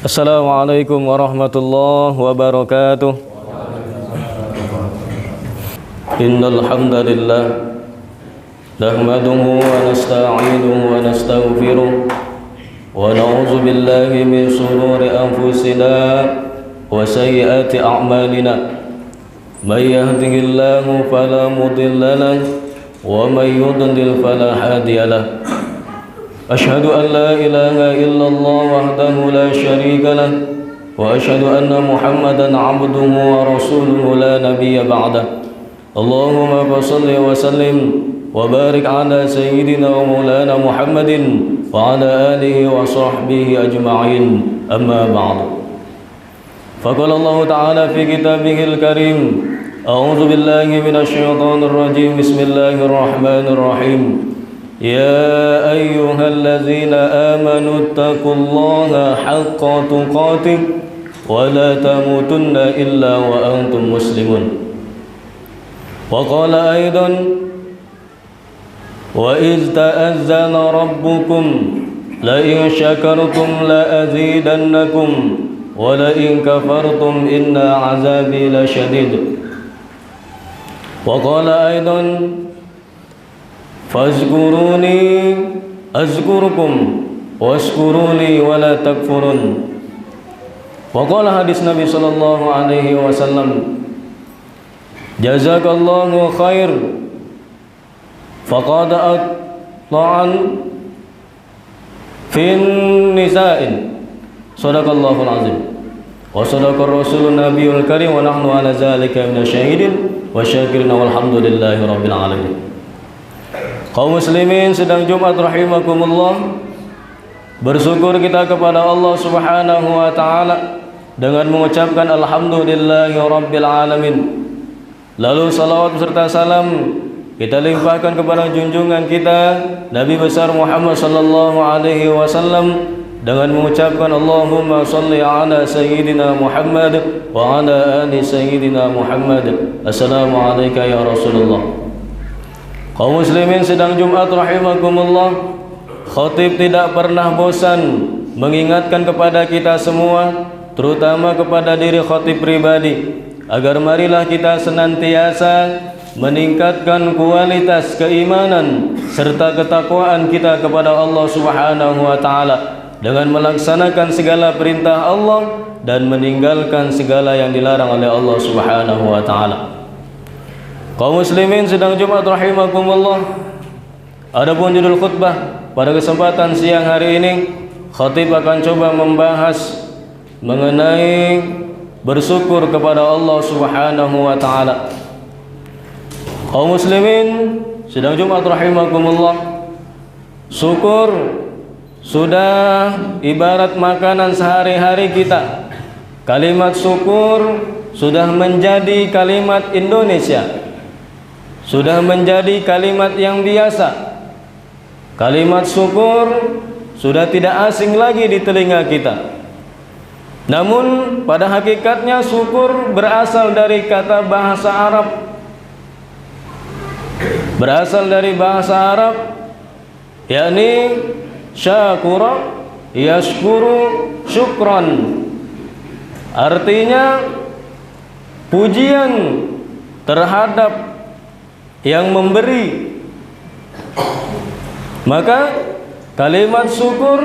Assalamualaikum warahmatullahi wabarakatuh. Innal hamdalillah nahmaduhu wa nasta'inuhu wa nastaghfiruh wa na'udzu billahi min shururi anfusina wa sayyiati a'malina. May yahdihillahu fala mudilla lahu wa may yudlil fala hadiya lahu. أشهد أن لا إله إلا الله وحده لا شريك له وأشهد أن محمدا عبده ورسوله لا نبي بعده اللهم صل وسلم وبارك على سيدنا ومولانا محمد وعلى آله وصحبه أجمعين أما بعد فقال الله تعالى في كتابه الكريم أعوذ بالله من الشيطان الرجيم بسم الله الرحمن الرحيم يا أيها الذين آمنوا اتقوا الله حق تقاته ولا تموتن إلا وأنتم مسلمون وقال أيضا وإذ تأذن ربكم لئن شكرتم لأزيدنكم ولئن كفرتم إن عذابي لشديد وقال أيضا فاذكروني أذكركم واشكروني ولا تكفرون وقال hadis Nabi sallallahu alaihi wasallam jazakallahu khair faqad ata'an fin nisa'in sadaqallahul azim wa sadaqar rasulun nabiyul karim wa nahnu ala zalika minasyahidin wa syakirin walhamdulillahi rabbil alamin. Kaum muslimin sedang Jumat rahimakumullah, bersyukur kita kepada Allah Subhanahu wa taala dengan mengucapkan alhamdulillahi rabbil alamin. Lalu salawat serta salam kita limpahkan kepada junjungan kita Nabi besar Muhammad sallallahu alaihi wasallam dengan mengucapkan Allahumma shalli ala sayyidina Muhammad wa ala ali sayyidina Muhammad. Assalamu alayka ya Rasulullah. Kaum muslimin sedang Jumat rahimakumullah, khatib tidak pernah bosan mengingatkan kepada kita semua, terutama kepada diri khatib pribadi, agar marilah kita senantiasa meningkatkan kualitas keimanan serta ketakwaan kita kepada Allah Subhanahu wa taala dengan melaksanakan segala perintah Allah dan meninggalkan segala yang dilarang oleh Allah Subhanahu wa taala. Kaum muslimin sedang Jumat rahimakumullah, adapun judul khutbah pada kesempatan siang hari ini, khatib akan coba membahas mengenai bersyukur kepada Allah Subhanahu wa taala. Kaum muslimin sedang Jumat rahimakumullah, syukur sudah ibarat makanan sehari-hari kita. Kalimat syukur sudah menjadi kalimat Indonesia, sudah menjadi kalimat yang biasa. Kalimat syukur sudah tidak asing lagi di telinga kita. Namun pada hakikatnya syukur berasal dari kata bahasa Arab. Berasal dari bahasa Arab, yakni syakura yashkuru syukran. Artinya pujian terhadap yang memberi. Maka kalimat syukur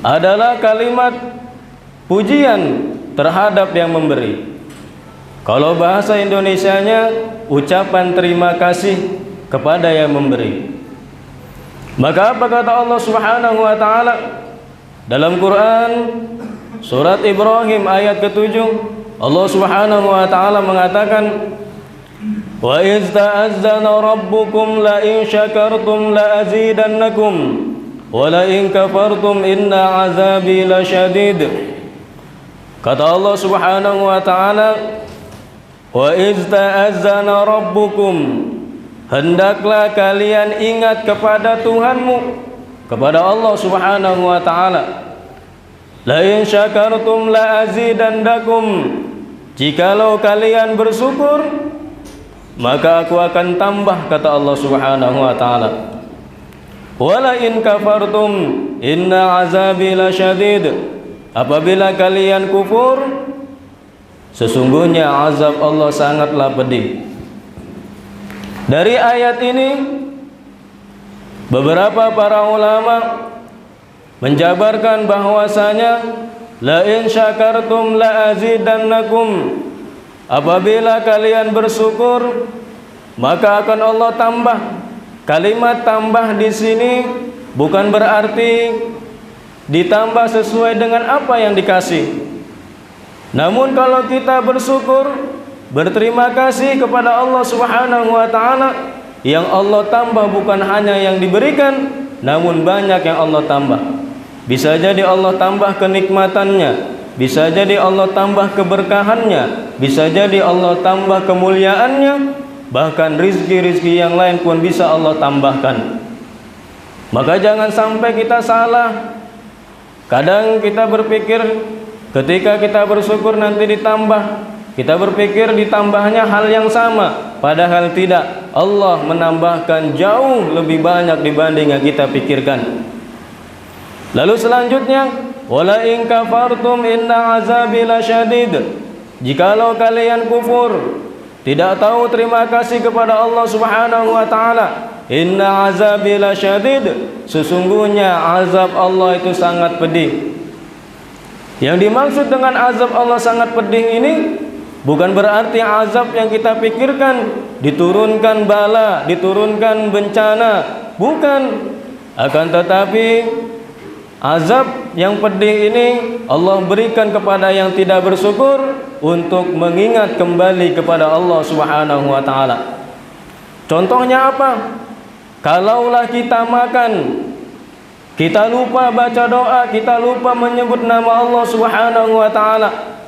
adalah kalimat pujian terhadap yang memberi. Kalau bahasa Indonesianya ucapan terima kasih kepada yang memberi. Maka apa kata Allah Subhanahu wa taala dalam Quran surat Ibrahim ayat ke-7? Allah Subhanahu wa taala mengatakan wa iz ta'azzana rabbukum la in syakartum la azidannakum wa la in kafartum inna azabi lasyadid. Kata Allah Subhanahu wa taala, wa iz ta'azzana rabbukum, hendaklah kalian ingat kepada Tuhanmu, kepada Allah Subhanahu wa taala. La in syakartum la azidannakum, jikalau kalian bersyukur maka aku akan tambah, kata Allah Subhanahu wa taala. Wala in kafartum inna azabi lasyadid, apabila kalian kufur, sesungguhnya azab Allah sangatlah pedih. Dari ayat ini beberapa para ulama menjabarkan bahwasanya la in syakartum la azidannakum, apabila kalian bersyukur maka akan Allah tambah. Kalimat tambah di sini bukan berarti ditambah sesuai dengan apa yang dikasih. Namun kalau kita bersyukur, berterima kasih kepada Allah Subhanahu wa taala, yang Allah tambah bukan hanya yang diberikan, namun banyak yang Allah tambah. Bisa jadi Allah tambah kenikmatannya, bisa jadi Allah tambah keberkahannya, bisa jadi Allah tambah kemuliaannya, bahkan rizki-rizki yang lain pun bisa Allah tambahkan. Maka jangan sampai kita salah. Kadang kita berpikir ketika kita bersyukur nanti ditambah, kita berpikir ditambahnya hal yang sama, padahal tidak. Allah menambahkan jauh lebih banyak dibanding yang kita pikirkan. Lalu selanjutnya, wala in kafartum inna azabi lasyadid. Jikalau kalian kufur, tidak tahu terima kasih kepada Allah Subhanahu wa taala, inna azabi lasyadid, sesungguhnya azab Allah itu sangat pedih. Yang dimaksud dengan azab Allah sangat pedih ini bukan berarti azab yang kita pikirkan, diturunkan bala, diturunkan bencana, bukan. Akan tetapi azab yang pedih ini Allah berikan kepada yang tidak bersyukur untuk mengingat kembali kepada Allah Subhanahu wa taala. Contohnya apa? Kalaulah kita makan, kita lupa baca doa, kita lupa menyebut nama Allah Subhanahu wa taala,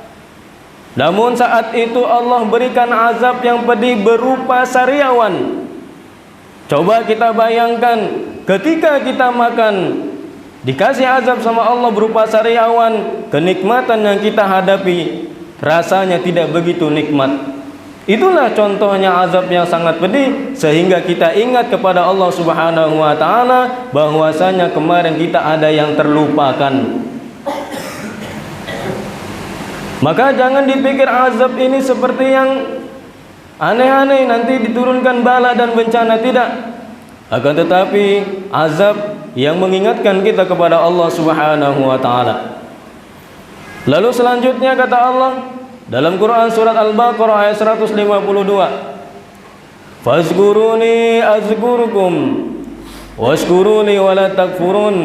namun saat itu Allah berikan azab yang pedih berupa sariawan. Coba kita bayangkan, ketika kita makan dikasih azab sama Allah berupa sariawan, kenikmatan yang kita hadapi rasanya tidak begitu nikmat. Itulah contohnya azab yang sangat pedih, sehingga kita ingat kepada Allah Subhanahu wa taala bahwasanya kemarin kita ada yang terlupakan. Maka jangan dipikir azab ini seperti yang aneh-aneh, nanti diturunkan bala dan bencana, tidak. Akan tetapi azab yang mengingatkan kita kepada Allah Subhanahu wa taala. Lalu selanjutnya kata Allah dalam Quran surat Al-Baqarah ayat 152, fazkuruni azkurukum washkuruni wala takfurun.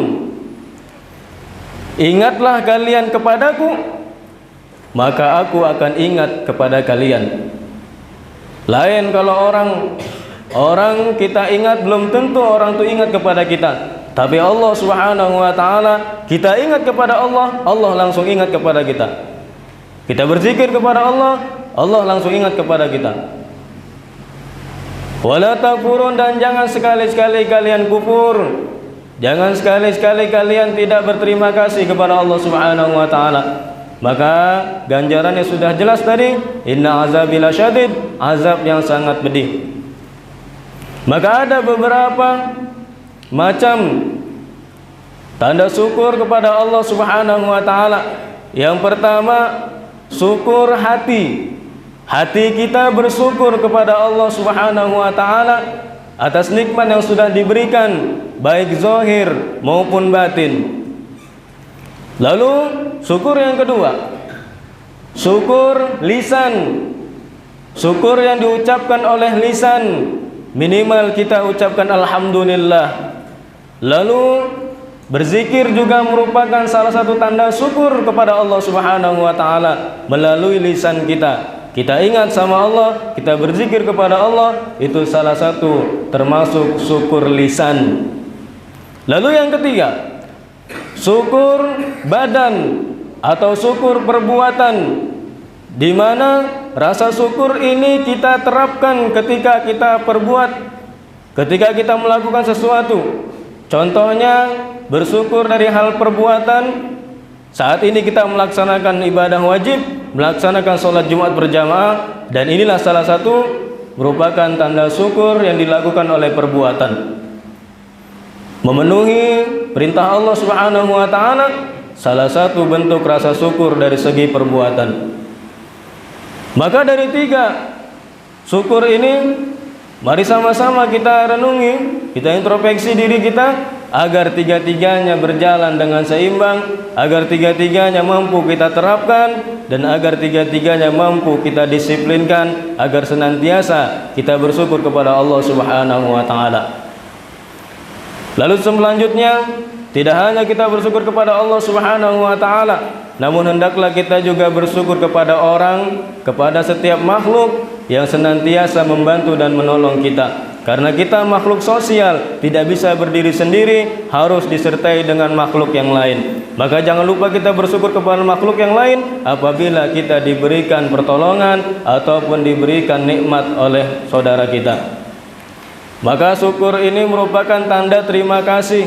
Ingatlah kalian kepadaku, maka aku akan ingat kepada kalian. Lain kalau orang kita ingat, belum tentu orang itu ingat kepada kita. Tapi Allah Subhanahu wa taala, kita ingat kepada Allah, Allah langsung ingat kepada kita. Kita berzikir kepada Allah, Allah langsung ingat kepada kita. Wala takfurun, dan jangan sekali-sekali kalian kufur. Jangan sekali-sekali kalian tidak berterima kasih kepada Allah Subhanahu wa taala. Maka ganjarannya sudah jelas tadi, inna azabi lasyadid, azab yang sangat pedih. Maka ada beberapa macam tanda syukur kepada Allah Subhanahu wa taala. Yang pertama, syukur hati. Hati kita bersyukur kepada Allah Subhanahu wa taala atas nikmat yang sudah diberikan, baik zahir maupun batin. Lalu syukur yang kedua, syukur lisan. Syukur yang diucapkan oleh lisan, minimal kita ucapkan alhamdulillah. Lalu berzikir juga merupakan salah satu tanda syukur kepada Allah Subhanahu wa taala melalui lisan kita. Kita ingat sama Allah, kita berzikir kepada Allah, itu salah satu termasuk syukur lisan. Lalu yang ketiga, syukur badan atau syukur perbuatan, di mana rasa syukur ini kita terapkan ketika kita perbuat, ketika kita melakukan sesuatu. Contohnya bersyukur dari hal perbuatan. Saat ini kita melaksanakan ibadah wajib, melaksanakan sholat Jumat berjamaah, dan inilah salah satu merupakan tanda syukur yang dilakukan oleh perbuatan. Memenuhi perintah Allah Subhanahu wa taala salah satu bentuk rasa syukur dari segi perbuatan. Maka dari 3 syukur ini, mari sama-sama kita renungi, kita introspeksi diri kita agar 3-tiganya berjalan dengan seimbang, agar 3-tiganya mampu kita terapkan, dan agar 3-tiganya mampu kita disiplinkan, agar senantiasa kita bersyukur kepada Allah Subhanahu wa taala. Lalu selanjutnya, tidak hanya kita bersyukur kepada Allah Subhanahu wa taala, namun hendaklah kita juga bersyukur kepada orang, kepada setiap makhluk yang senantiasa membantu dan menolong kita. Karena kita makhluk sosial, tidak bisa berdiri sendiri, harus disertai dengan makhluk yang lain. Maka jangan lupa kita bersyukur kepada makhluk yang lain apabila kita diberikan pertolongan ataupun diberikan nikmat oleh saudara kita. Maka syukur ini merupakan tanda terima kasih.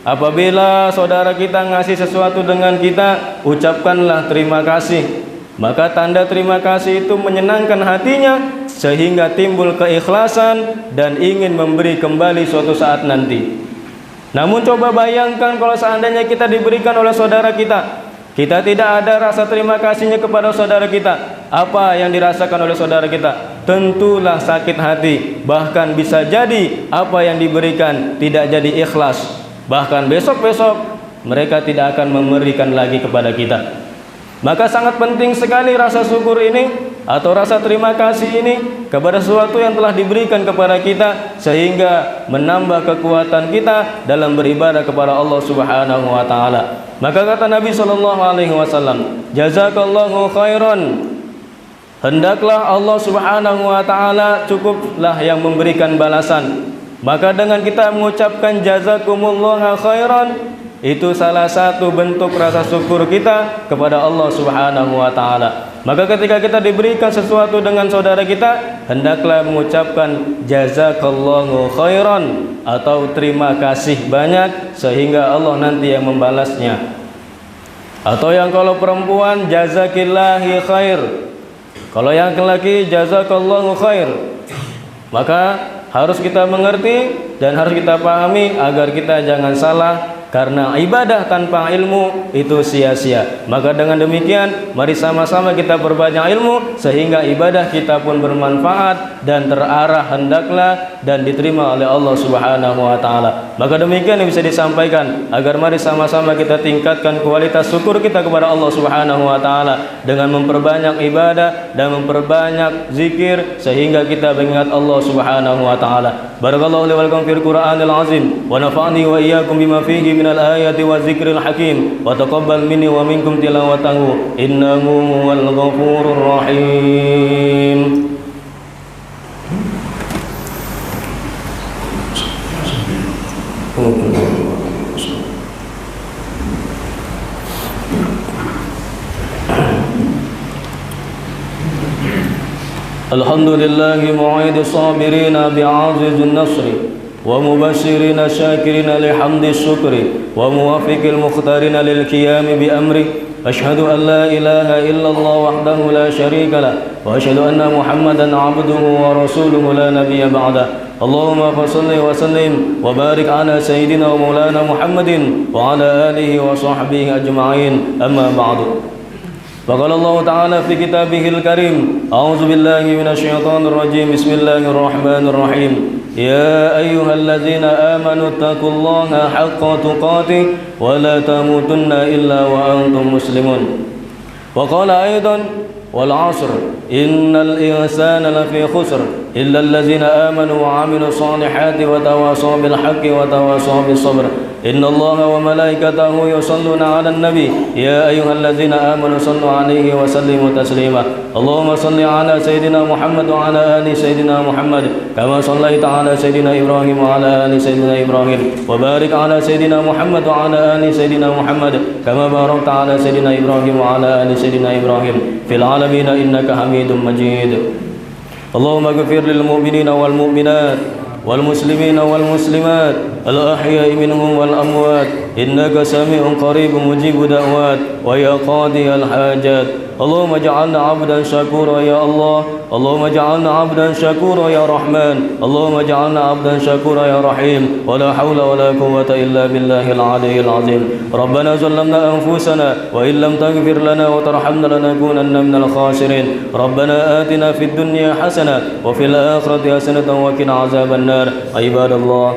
Apabila saudara kita ngasih sesuatu dengan kita, ucapkanlah terima kasih. Maka tanda terima kasih itu menyenangkan hatinya, sehingga timbul keikhlasan dan ingin memberi kembali suatu saat nanti. Namun coba bayangkan kalau seandainya kita diberikan oleh saudara kita, kita tidak ada rasa terima kasihnya kepada saudara kita, apa yang dirasakan oleh saudara kita? Tentulah sakit hati, bahkan bisa jadi apa yang diberikan tidak jadi ikhlas. Bahkan besok-besok mereka tidak akan memberikan lagi kepada kita. Maka sangat penting sekali rasa syukur ini atau rasa terima kasih ini kepada sesuatu yang telah diberikan kepada kita, sehingga menambah kekuatan kita dalam beribadah kepada Allah Subhanahu wa taala. Maka kata Nabi sallallahu alaihi wasallam, jazakallahu khairan. Hendaklah Allah Subhanahu wa taala cukuplah yang memberikan balasan. Maka dengan kita mengucapkan jazakumullahu khairan, itu salah satu bentuk rasa syukur kita kepada Allah Subhanahu wa taala. Maka ketika kita diberikan sesuatu dengan saudara kita, hendaklah mengucapkan jazakallahu khairan atau terima kasih banyak, sehingga Allah nanti yang membalasnya. Atau yang kalau perempuan jazakillahi khair, kalau yang laki jazakallahu khair. Maka harus kita mengerti dan harus kita pahami agar kita jangan salah, karena ibadah tanpa ilmu itu sia-sia. Maka dengan demikian, mari sama-sama kita perbanyak ilmu sehingga ibadah kita pun bermanfaat dan terarah hendaklah dan diterima oleh Allah Subhanahu wa taala. Maka demikian yang bisa disampaikan, agar mari sama-sama kita tingkatkan kualitas syukur kita kepada Allah Subhanahu wa taala dengan memperbanyak ibadah dan memperbanyak zikir, sehingga kita mengingat Allah Subhanahu wa taala. Barakallahu li wa lakum fil Qur'anil azim wa nafa'ani wa iyyakum bima fihi minal ayati wa zikril hakim wa taqabbal minni wa minkum tilawatahu innahu huwal ghafurur rahim. Alhamdulillahi mu'idi sabirina bi'azizun nasri wa mubashirina syakirina lihamdi syukri wa muwafiqil mukhtarina lil qiyami bi amri. Ashhadu an la ilaha illallah wahdahu la syarika lah wa ashhadu anna Muhammadan abduhu wa rasuluhu la nabiyya ba'dah. Allahumma salli wa sallim wa barik ala sayyidina wa maulana Muhammadin wa ala alihi wa sahbihi ajma'in. Amma ba'du. فقال الله تعالى في كتابه الكريم أعوذ بالله من الشيطان الرجيم بسم الله الرحمن الرحيم يا أيها الذين آمنوا اتقوا الله حق تقاته ولا تموتن إلا وأنتم مسلمون. وقال أيضا والعصر إن الإنسان لفي خسر إلا الذين آمنوا وعملوا الصالحات وتواصوا بالحق وتواصوا بالصبر إن الله وملائكته يصلون على النبي يا أيها الذين آمنوا صلوا عليه وسلموا تسليما. اللهم صل على سيدنا محمد وعلى آل سيدنا محمد كما صليت على سيدنا إبراهيم وعلى آل سيدنا إبراهيم وبارك على سيدنا محمد وعلى آل سيدنا محمد كما باركت على سيدنا إبراهيم وعلى آل سيدنا إبراهيم في العالمين إنك حميد مجيد. اللهم اغفر للمؤمنين والمؤمنات والمسلمين والمسلمات الأحياء منهم والأموات إنك سميع قريب مجيب دعوات ويا قاضي الحاجات اللهم اجعلنا عبدا شكورا يا الله اللهم اجعلنا عبدا شكورا يا رحمن اللهم اجعلنا عبدا شكورا يا رحيم ولا حول ولا قوة إلا بالله العلي العظيم ربنا ظلمنا أنفسنا وإن لم تغفر لنا وترحمنا لنكونن من الخاسرين ربنا آتنا في الدنيا حسنة وفي الآخرة حسنة وقنا عذاب النار عباد الله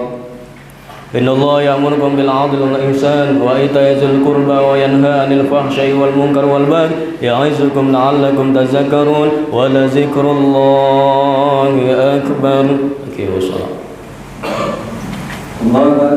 إن الله يأمركم بالعدل والإحسان وإيتاء ذي القربى وينهى عن الفحشاء والمنكر والبغي يعظكم لعلكم تذكرون ولذكر الله أكبر.